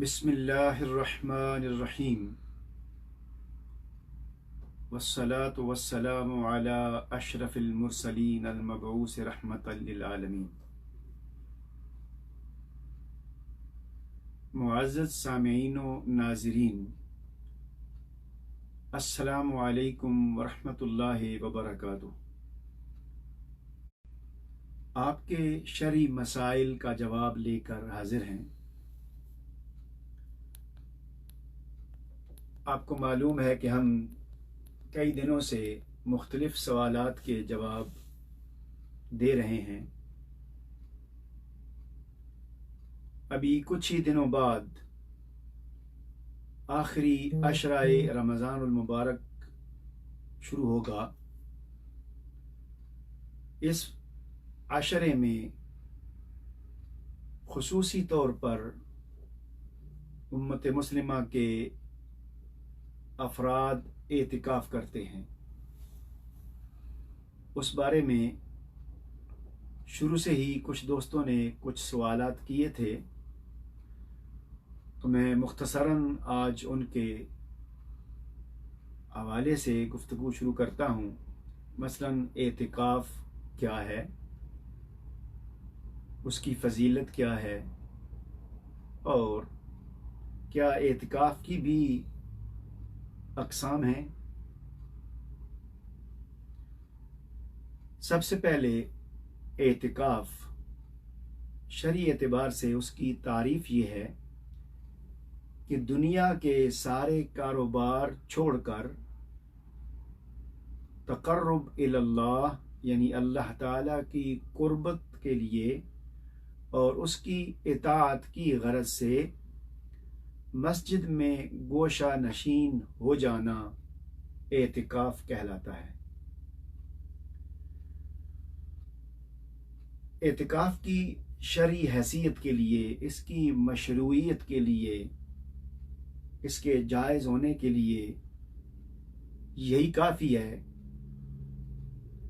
बिस्मिल्लाहिर्रहमानिर्रहीम वस्सलातु वस्सलामु अला अशरफिल मुरसलीन अल मबऊस रहमतल लिल आलमीन। मुअज़्ज़ज़ सामीईन व नाज़रीन, अस्सलामु अलैकुम व रहमतुल्लाहि व बरकातुहू। आपके शरई मसाइल का जवाब लेकर हाजिर हैं। आपको मालूम है कि हम कई दिनों से मुख्तलिफ सवालात के जवाब दे रहे हैं। अभी कुछ ही दिनों बाद आखिरी अशराए रमज़ानुल मुबारक शुरू होगा। इस अशरे में खुसूसी तौर पर उम्मत मुस्लिमा के अफराद एतिकाफ़ करते हैं। उस बारे में शुरू से ही कुछ दोस्तों ने कुछ सवालात किए थे, तो मैं मुख्तसरन आज उनके हवाले से गुफ्तगू शुरू करता हूँ। मसलन एतिकाफ़ क्या है, उसकी फ़जीलत क्या है, और क्या एतिकाफ़ की भी अक़साम हैं। सबसे पहले एतिकाफ़ शरई एतबार से उसकी तारीफ़ ये है कि दुनिया के सारे कारोबार छोड़कर तक़र्रुब इलल्लाह यानी अल्लाह ताला की कुर्बत के लिए और उसकी इताअत की गरज से मस्जिद में गोशा नशीन हो जाना एतिकाफ़ कहलाता है। एतिकाफ़ की शरई हैसियत के लिए, इसकी मशरूइयत के लिए, इसके जायज़ होने के लिए यही काफ़ी है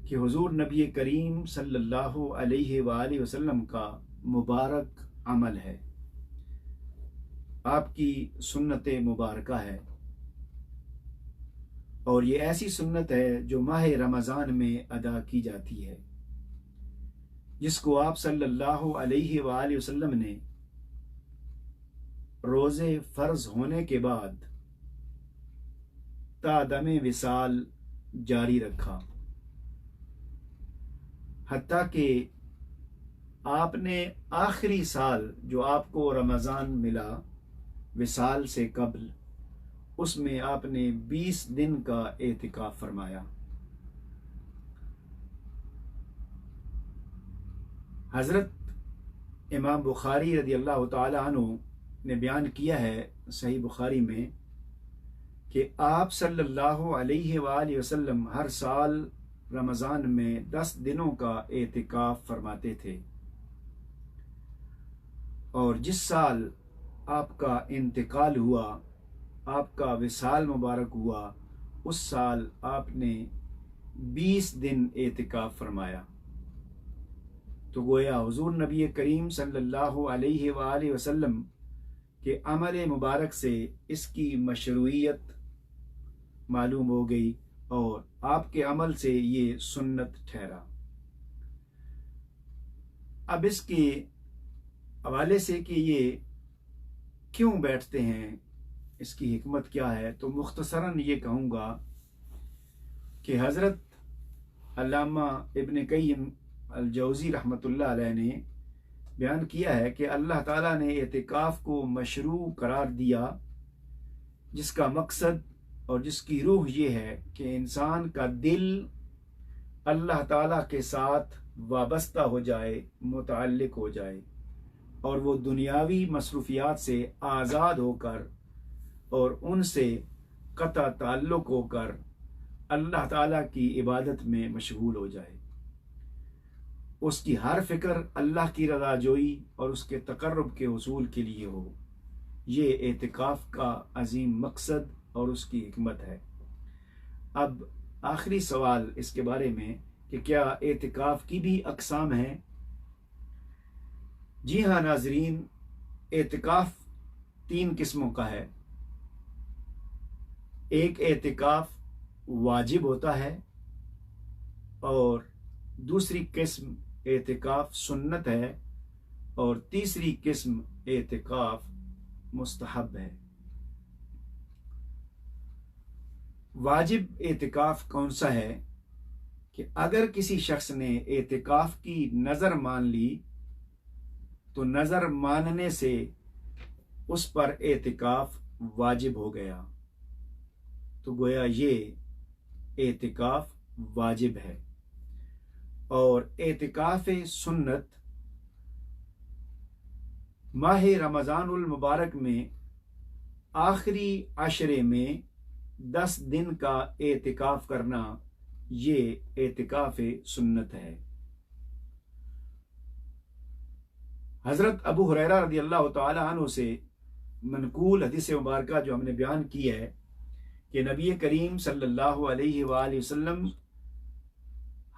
कि हुज़ूर नबी करीम सल्लल्लाहु अलैहि वालैहि वसल्लम का मुबारक अमल है, आपकी सुन्नत मुबारका है। और ये ऐसी सुन्नत है जो माह रमज़ान में अदा की जाती है, जिसको आप सल्लल्लाहु अलैहि वालैहि वसल्लम ने रोज़े फ़र्ज़ होने के बाद तादमे विसाल जारी रखा, हत्ता कि आपने आखिरी साल जो आपको रमज़ान मिला विसाल से कबल, उसमें आपने 20 दिन का एतिकाफ़ फरमाया। हज़रत इमाम बुखारी रज़ी अल्लाह ताला अन्हु ने बयान किया है सही बुखारी में कि आप सल्लल्लाहु अलैहि वसल्लम हर साल रमज़ान में 10 दिनों का एतिकाफ़ फरमाते थे, और जिस साल आपका इंतकाल हुआ, आपका विसाल मुबारक हुआ, उस साल आपने 20 दिन एतिकाफ़ फरमाया। तो गोया हुज़ूर नबी करीम सल्लल्लाहु अलैहि वसल्लम के अमल मुबारक से इसकी मशरूइयत मालूम हो गई और आपके अमल से ये सुन्नत ठहरा। अब इसके हवाले से कि ये क्यों बैठते हैं, इसकी हिकमत क्या है, तो मुख्तसरन ये कहूँगा कि हज़रत अल्लामा इब्न क़य्यिम अल-जौज़ी रहमतुल्लाह अलैह ने बयान किया है कि अल्लाह ताला ने एतिकाफ़ को मशरू करार दिया, जिसका मकसद और जिसकी रूह ये है कि इंसान का दिल अल्लाह ताला के साथ वाबस्ता हो जाए, मुतअल्लिक़ हो जाए, और वो दुनियावी मसरूफियात से आज़ाद होकर और उनसे क़ता ताल्लुक़ होकर अल्लाह ताला की इबादत में मशगूल हो जाए। उसकी हर फ़िक्र अल्लाह की रज़ा जोई और उसके तक़र्रुब के हुसूल के लिए हो। ये एतिकाफ़ का अज़ीम मकसद और उसकी हिकमत है। अब आखिरी सवाल इसके बारे में कि क्या एतिकाफ़ की भी अक़साम हैं। जी हाँ नाज़रीन, एतिकाफ़ 3 किस्मों का है। एक एतिकाफ वाजिब होता है और दूसरी किस्म एतिकाफ सुन्नत है और तीसरी किस्म एतिकाफ मुस्तहब है। वाजिब एतिकाफ कौन सा है कि अगर किसी शख्स ने एतिकाफ की नज़र मान ली तो नज़र मानने से उस पर एतिकाफ वाजिब हो गया, तो गोया ये एतिकाफ वाजिब है। और एतिकाफ सुन्नत माह रमज़ानुल मुबारक में आखिरी अशरे में 10 दिन का एतिकाफ करना, ये एतिकाफ सुन्नत है। हज़रत अबू हुरैरा रज़ी अल्लाह तआला अन्हु से मनकूल हदीस मुबारक जो हमने बयान की है कि नबी करीम सल्लल्लाहु अलैहि वसल्लम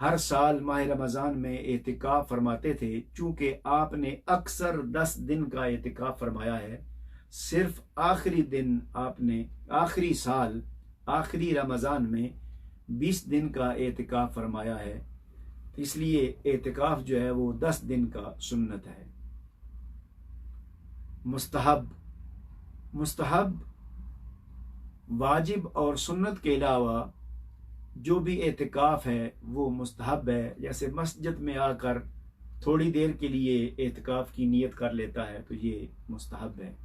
हर साल माह रमज़ान में एतिकाफ फरमाते थे। चूँकि आपने अक्सर 10 दिन का एतिकाफ फरमाया है, सिर्फ आखिरी दिन आपने आखिरी साल आखिरी रमज़ान में 20 दिन का एतिकाफ फरमाया है, तो इसलिए एतिकाफ जो है वो 10 दिन का सुन्नत है। मुस्तहब वाजिब और सुन्नत के अलावा जो भी एतिकाफ है वो मुस्तहब है। जैसे मस्जिद में आकर थोड़ी देर के लिए एतिकाफ की नियत कर लेता है तो ये मुस्तहब है।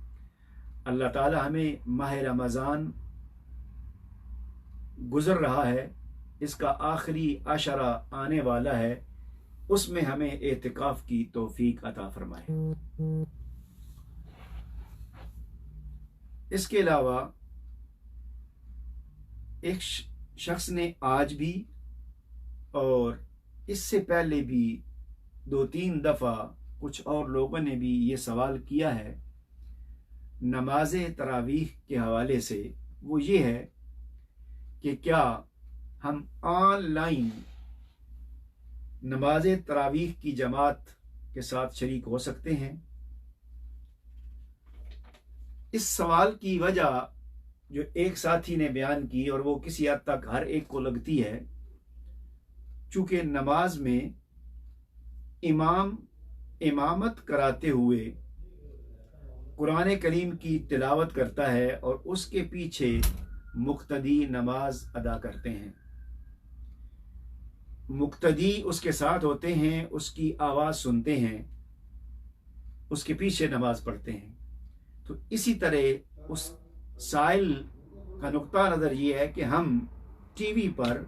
अल्लाह ताला हमें माह रमज़ान गुज़र रहा है, इसका आखिरी अशरा आने वाला है, उसमें हमें एतिकाफ की तौफीक अता फरमाए। इसके अलावा एक शख्स ने आज भी और इससे पहले भी 2-3 दफ़ा कुछ और लोगों ने भी ये सवाल किया है नमाज तरावीह के हवाले से। वो ये है कि क्या हम ऑनलाइन नमाज तरावीह की जमात के साथ शरीक हो सकते हैं। इस सवाल की वजह जो एक साथी ने बयान की और वो किसी हद तक हर एक को लगती है, चूँकि नमाज में इमामत कराते हुए कुरान करीम की तिलावत करता है और उसके पीछे मुक्तदी नमाज अदा करते हैं। मुक्तदी उसके साथ होते हैं, उसकी आवाज़ सुनते हैं, उसके पीछे नमाज पढ़ते हैं। तो इसी तरह उस साइल का नुक्ता नज़र ये है कि हम टीवी पर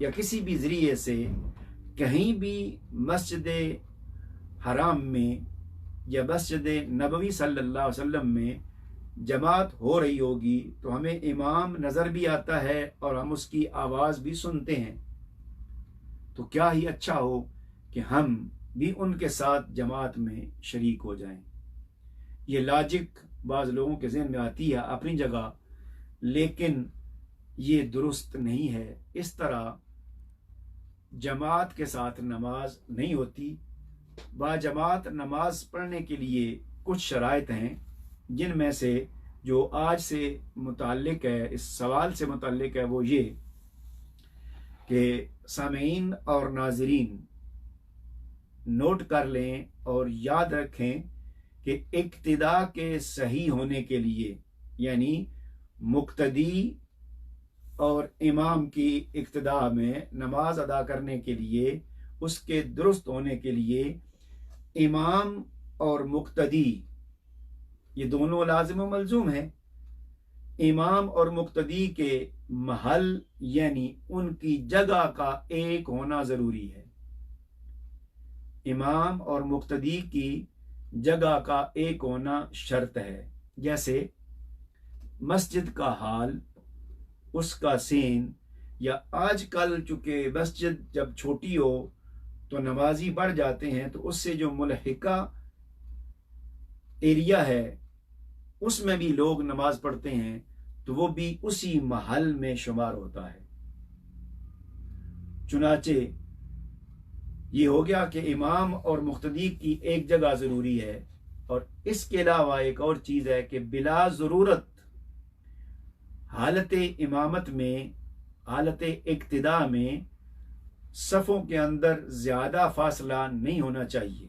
या किसी भी ज़रिए से कहीं भी मस्जिद हराम में या मस्जिद नबवी सल्लल्लाहु अलैहि वसल्लम में जमात हो रही होगी तो हमें इमाम नज़र भी आता है और हम उसकी आवाज़ भी सुनते हैं। तो क्या ही अच्छा हो कि हम भी उनके साथ जमात में शरीक हो जाएं। ये लॉजिक बाज़ लोगों के ज़हन में आती है अपनी जगह, लेकिन ये दुरुस्त नहीं है। इस तरह जमात के साथ नमाज नहीं होती। बाजमात नमाज पढ़ने के लिए कुछ शराइत हैं, जिनमें से जो आज से मुताल्लिक है, इस सवाल से मुताल्लिक है, वो ये कि सामीन और नाज़रीन नोट कर लें और याद रखें कि इक्तिदा के सही होने के लिए, यानी मुक्तदी और इमाम की इक्तिदा में नमाज अदा करने के लिए, उसके दुरुस्त होने के लिए इमाम और मुक्तदी ये दोनों लाजिम व मलजूम हैं। इमाम और मुक्तदी के महल यानी उनकी जगह का एक होना ज़रूरी है। इमाम और मुक्तदी की जगह का एक होना शर्त है। जैसे मस्जिद का हाल, उसका सीन, या आजकल चूँकि मस्जिद जब छोटी हो तो नमाजी बढ़ जाते हैं, तो उससे जो मुलहिका एरिया है उसमें भी लोग नमाज पढ़ते हैं, तो वो भी उसी महल में शुमार होता है। चुनाचे ये हो गया कि इमाम और मुक्तदी की एक जगह ज़रूरी है, और इसके अलावा एक और चीज़ है कि बिला ज़रूरत हालत इमामत में, हालत इक्तिदा में सफ़ों के अंदर ज़्यादा फासला नहीं होना चाहिए।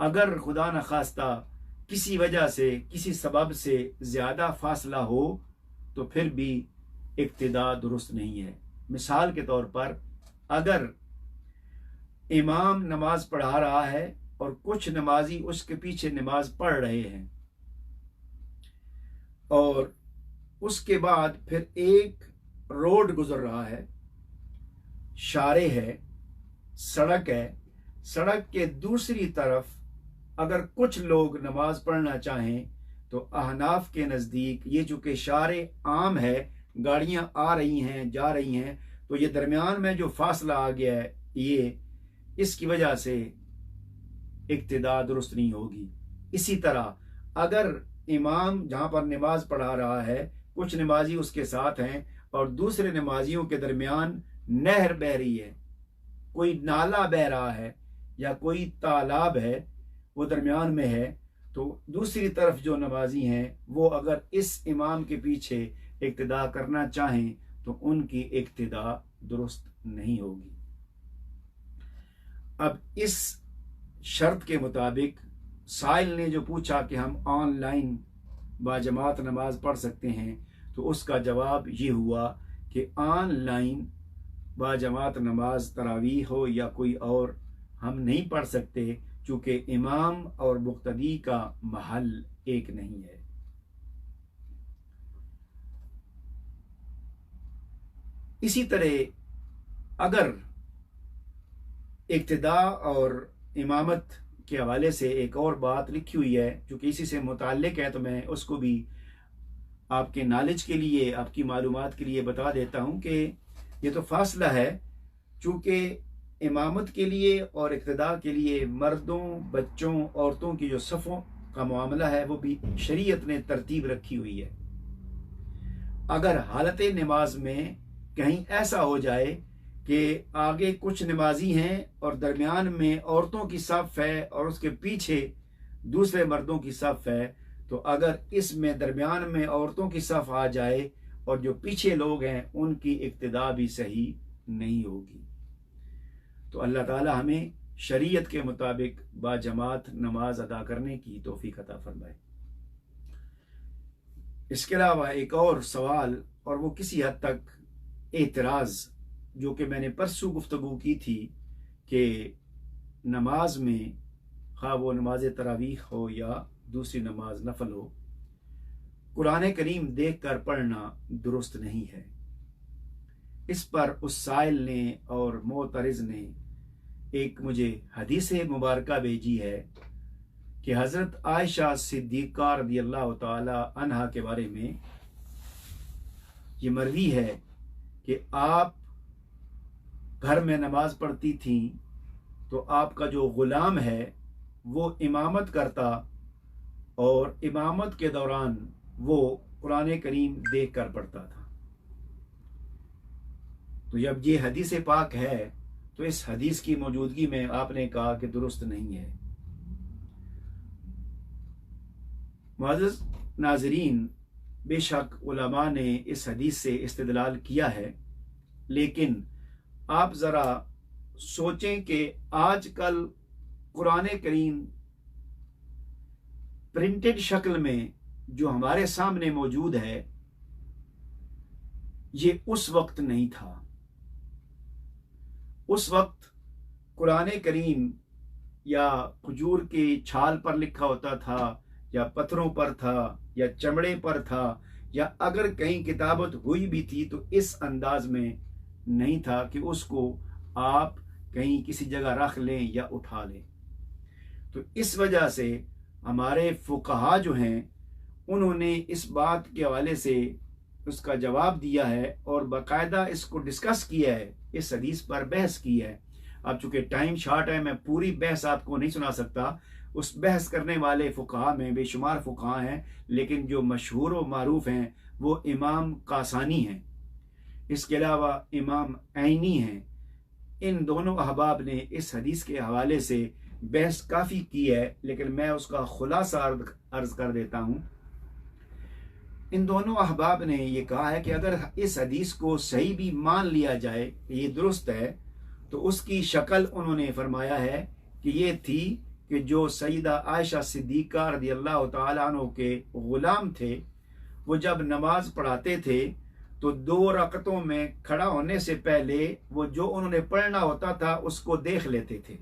अगर खुदा न खास्ता किसी वजह से, किसी सबब से ज़्यादा फासला हो तो फिर भी इक्तिदा दुरुस्त नहीं है। मिसाल के तौर पर, अगर इमाम नमाज पढ़ा रहा है और कुछ नमाजी उसके पीछे नमाज पढ़ रहे हैं और उसके बाद फिर एक रोड गुजर रहा है, शारे है, सड़क है, सड़क के दूसरी तरफ अगर कुछ लोग नमाज पढ़ना चाहें तो अहनाफ के नज़दीक ये चूँकि शारे आम है, गाड़ियाँ आ रही हैं जा रही हैं, तो ये दरमियान में जो फासला आ गया है, ये इसकी वजह से इक्तिदा दुरुस्त नहीं होगी। इसी तरह अगर इमाम जहाँ पर नमाज पढ़ा रहा है, कुछ नमाजी उसके साथ हैं और दूसरे नमाजियों के दरमियान नहर बह रही है, कोई नाला बह रहा है या कोई तालाब है, वो दरमियान में है, तो दूसरी तरफ जो नमाजी हैं वो अगर इस इमाम के पीछे इक्तिदा करना चाहें तो उनकी इक्तिदा दुरुस्त नहीं होगी। अब इस शर्त के मुताबिक साइल ने जो पूछा कि हम ऑनलाइन बाजमात नमाज पढ़ सकते हैं, तो उसका जवाब ये हुआ कि ऑनलाइन बाजमात नमाज तरावीह हो या कोई और हम नहीं पढ़ सकते, चूँकि इमाम और मुक्तदी का महल एक नहीं है। इसी तरह अगर इक्तिदा और इमामत के हवाले से एक और बात लिखी हुई है जो कि इसी से मुताल्लिक है, तो मैं उसको भी आपके नॉलेज के लिए, आपकी मालूमात के लिए बता देता हूँ कि ये तो फासला है, चूँकि इमामत के लिए और इक्तिदा के लिए मर्दों, बच्चों, औरतों की जो सफ़ों का मामला है वो भी शरीयत ने तरतीब रखी हुई है। अगर हालत नमाज में कहीं ऐसा हो जाए कि आगे कुछ नमाजी हैं और दरमियान में औरतों की सफ़ है और उसके पीछे दूसरे मर्दों की सफ़ है, तो अगर इसमें दरमियान में औरतों की सफ़ आ जाए और जो पीछे लोग हैं उनकी इक्तिदा भी सही नहीं होगी। तो अल्लाह ताला हमें शरीयत के मुताबिक बाजमात नमाज अदा करने की तौफीक अता फरमाए। इसके अलावा एक और सवाल, और वो किसी हद तक एतराज़, जो कि मैंने परसों गुफ्तगू की थी कि नमाज में, खा वो नमाज तरावीह हो या दूसरी नमाज नफल हो, कुरान करीम देख कर पढ़ना दुरुस्त नहीं है। इस पर उस साइल ने और मोतरिज ने एक मुझे हदीस मुबारका भेजी है कि हज़रत आयशा सिद्दीक़ा रज़ियल्लाहु ताला अन्हा के बारे में ये मरवी है कि आप घर में नमाज पढ़ती थी तो आपका जो ग़ुलाम है वो इमामत करता और इमामत के दौरान वो कुरान करीम देख कर पढ़ता था। तो जब ये हदीस पाक है तो इस हदीस की मौजूदगी में आपने कहा कि दुरुस्त नहीं है। मुअज़्ज़ज़ नाज़रीन, बेशक उलमा ने इस हदीस से इस्तिदलाल किया है, लेकिन आप ज़रा सोचें कि आजकल कुरान करीम प्रिंटेड शक्ल में जो हमारे सामने मौजूद है, ये उस वक्त नहीं था। उस वक्त कुरान करीम या खजूर की छाल पर लिखा होता था या पत्थरों पर था या चमड़े पर था, या अगर कहीं किताबत हुई भी थी तो इस अंदाज में नहीं था कि उसको आप कहीं किसी जगह रख लें या उठा लें। तो इस वजह से हमारे फुक़हा जो हैं उन्होंने इस बात के हवाले से उसका जवाब दिया है और बाकायदा इसको डिस्कस किया है, इस हदीस पर बहस की है। अब चूँकि टाइम शॉर्ट है, मैं पूरी बहस आपको नहीं सुना सकता। उस बहस करने वाले फ़ुक़हा में बेशुमार फ़ुक़हा हैं, लेकिन जो मशहूर व मारूफ़ हैं वो इमाम कासानी हैं, इसके अलावा इमाम ऐनी हैं। इन दोनों अहबाब ने इस हदीस के हवाले से बहस काफ़ी की है, लेकिन मैं उसका खुलासा अर्ज कर देता हूँ। इन दोनों अहबाब ने ये कहा है कि अगर इस हदीस को सही भी मान लिया जाए, ये दुरुस्त है, तो उसकी शक्ल उन्होंने फरमाया है कि ये थी कि जो सईदा आयशा सिद्दीक़ा रज़ियल्लाहु तआला अन्हा के ग़ुलाम थे, वो जब नमाज पढ़ाते थे तो 2 रकतों में खड़ा होने से पहले वो जो उन्होंने पढ़ना होता था उसको देख लेते थे,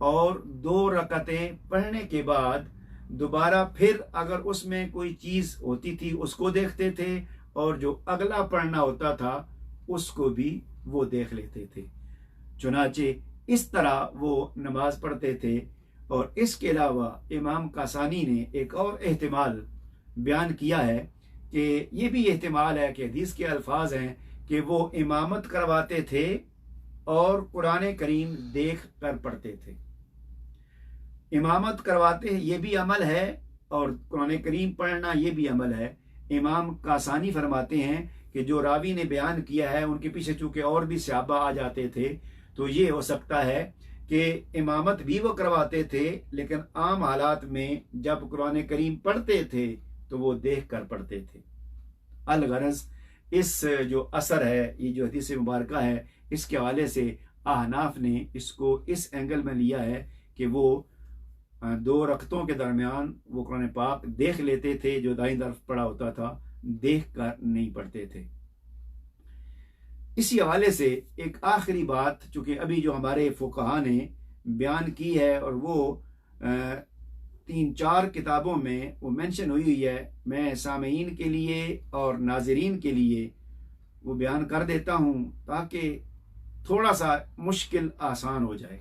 और 2 रकतें पढ़ने के बाद दोबारा फिर अगर उसमें कोई चीज़ होती थी उसको देखते थे, और जो अगला पढ़ना होता था उसको भी वो देख लेते थे। चुनाचे इस तरह वो नमाज पढ़ते थे। और इसके अलावा इमाम कासानी ने एक और एहतिमाल बयान किया है कि ये भी एहतिमाल है कि हदीस के अल्फाज हैं कि वो इमामत करवाते थे और कुरान करीम देख कर पढ़ते थे। इमामत करवाते हैं ये भी अमल है, और कुरान करीम पढ़ना ये भी अमल है। इमाम कासानी फरमाते हैं कि जो रावी ने बयान किया है उनके पीछे चूँकि और भी सहाबा आ जाते थे, तो ये हो सकता है कि इमामत भी वो करवाते थे, लेकिन आम हालात में जब कुरान करीम पढ़ते थे तो वो देख कर पढ़ते थे। अलगरज इस जो असर है, ये जो हदीस मुबारक है, इसके हवाले से अहनाफ ने इसको इस एंगल में लिया है कि वो 2 रकतों के दरमियान वो कुरान पाक देख लेते थे, जो दाईं तरफ पढ़ा होता था देख कर नहीं पढ़ते थे। इसी हवाले से एक आखिरी बात, चूँकि अभी जो हमारे फुक़हा ने बयान की है और वो 3-4 किताबों में वो मेंशन हुई है, मैं सामीन के लिए और नाज़रीन के लिए वो बयान कर देता हूँ ताकि थोड़ा सा मुश्किल आसान हो जाए।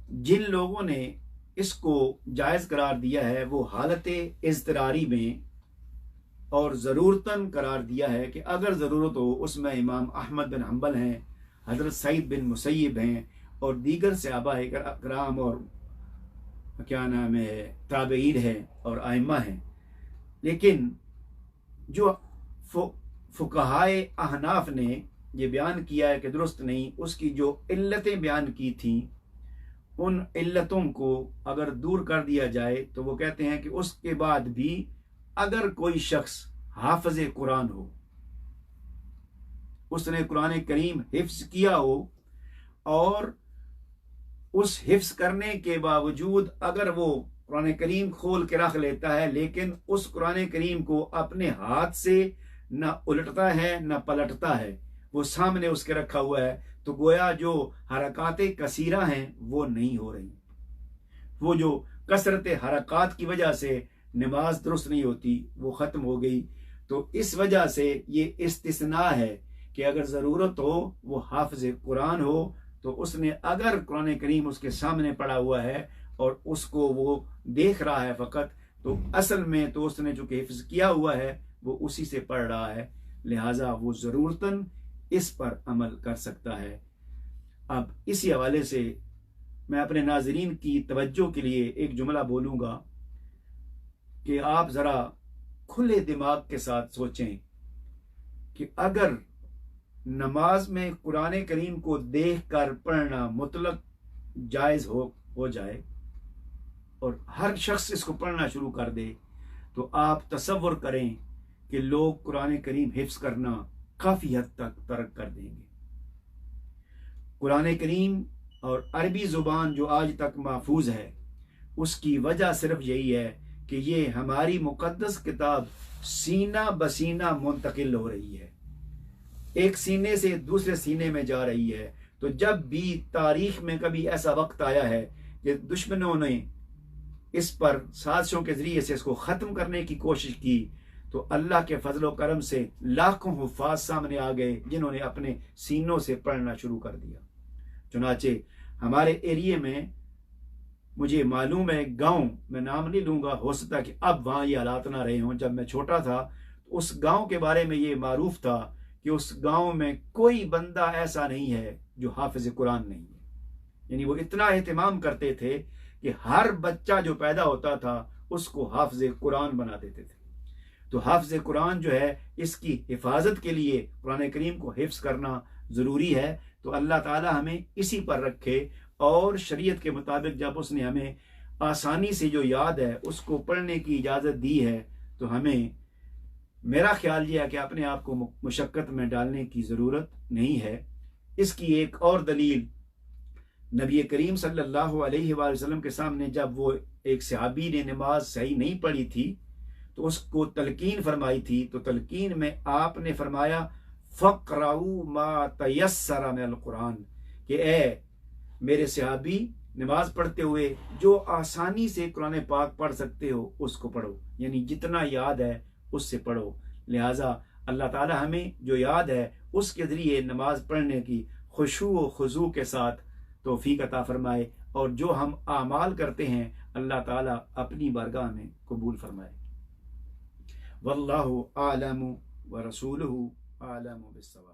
जिन लोगों ने इसको जायज़ करार दिया है वो हालत इज़्तिरारी में और ज़रूरतन करार दिया है कि अगर ज़रूरत हो उसमें इमाम अहमद बिन हम्बल हैं, हज़रत सईद बिन मुसैयब हैं और दीगर सहाबा इकराम और क्या नाम है ताबईन हैं और आइम्मा हैं। लेकिन जो फुक़हाए अहनाफ ने ये बयान किया है कि दुरुस्त नहीं, उसकी जो इल्लतें बयान की थी, उन इल्लतों को अगर दूर कर दिया जाए तो वो कहते हैं कि उसके बाद भी अगर कोई शख्स हाफिज़ कुरान हो, उसने कुरान करीम हिफ्ज़ किया हो, और उस हिफ्ज़ करने के बावजूद अगर वो कुरान करीम खोल के रख लेता है, लेकिन उस कुरान करीम को अपने हाथ से न उलटता है न पलटता है, वो सामने उसके रखा हुआ है, तो गोया जो हरकाते कसीरा हैं वो नहीं हो रही। वो जो कसरत हरकात की वजह से नमाज दुरुस्त नहीं होती वो ख़त्म हो गई। तो इस वजह से ये इस्तिस्ना है कि अगर ज़रूरत हो वो हाफिज़ कुरान हो, तो उसने अगर कुरान करीम उसके सामने पड़ा हुआ है और उसको वो देख रहा है फ़कत, तो असल में तो उसने चूँकि हिफ्ज़ किया हुआ है वो उसी से पढ़ रहा है, लिहाजा वो ज़रूरतन इस पर अमल कर सकता है। अब इसी हवाले से मैं अपने नाज़रीन की तवज्जो के लिए एक जुमला बोलूँगा कि आप ज़रा खुले दिमाग के साथ सोचें कि अगर नमाज में कुरान करीम को देख कर पढ़ना मुतलक जायज़ हो जाए और हर शख्स इसको पढ़ना शुरू कर दे, तो आप तसव्वुर करें कि लोग कुरान करीम हिफ्ज़ करना काफ़ी हद तक तर्क कर देंगे। कुरान करीम और अरबी ज़ुबान जो आज तक महफूज है, उसकी वजह सिर्फ यही है कि ये हमारी मुक़द्दस किताब सीना बसीना मुंतकिल हो रही है, एक सीने से दूसरे सीने में जा रही है। तो जब भी तारीख में कभी ऐसा वक्त आया है कि दुश्मनों ने इस पर साजिशों के ज़रिए से इसको ख़त्म करने की कोशिश की, तो अल्लाह के फजल व करम से लाखों हुफ़ाज़ सामने आ गए जिन्होंने अपने सीनों से पढ़ना शुरू कर दिया। चुनाचे हमारे एरिए में मुझे मालूम है, गांव मैं नाम नहीं लूँगा, हो सकता कि अब वहाँ ये हालात ना रहे हों। जब मैं छोटा था तो उस गांव के बारे में ये मारूफ था कि उस गांव में कोई बंदा ऐसा नहीं है जो हाफिज़ कुरान नहीं है। यानी वो इतना एहतमाम करते थे कि हर बच्चा जो पैदा होता था उसको हाफिज़ कुरान बना देते थे। तो हाफिज़ कुरान जो है, इसकी हिफाजत के लिए कुरान करीम को हिफ्ज़ करना ज़रूरी है। तो अल्लाह ताला हमें इसी पर रखे और शरीयत के मुताबिक जब उसने हमें आसानी से जो याद है उसको पढ़ने की इजाज़त दी है, तो हमें, मेरा ख्याल यह है कि अपने आप को मुशक्क़त में डालने की ज़रूरत नहीं है। इसकी एक और दलील, नबी करीम सल्लल्लाहु अलैहि वसल्लम के सामने जब वो एक सहाबी ने नमाज सही नहीं पढ़ी थी तो उसको तलकीन फरमाई थी, तो तलकीन में आपने फरमाया फ़क़राऊ मा तयस्सरा मिनल कुरान, कि ए मेरे सहाबी, नमाज पढ़ते हुए जो आसानी से कुरान पाक पढ़ सकते हो उसको पढ़ो, यानी जितना याद है उससे पढ़ो। लिहाजा अल्लाह ताला हमें जो याद है उसके ज़रिए नमाज पढ़ने की खुशू व खुजू के साथ तौफीक अता फरमाए, और जो हम आमाल करते हैं अल्लाह ताला अपनी बारगाह में कबूल फरमाए। वल्लाहु आलमु व रसूलुहु आलमु बिस्सवाब।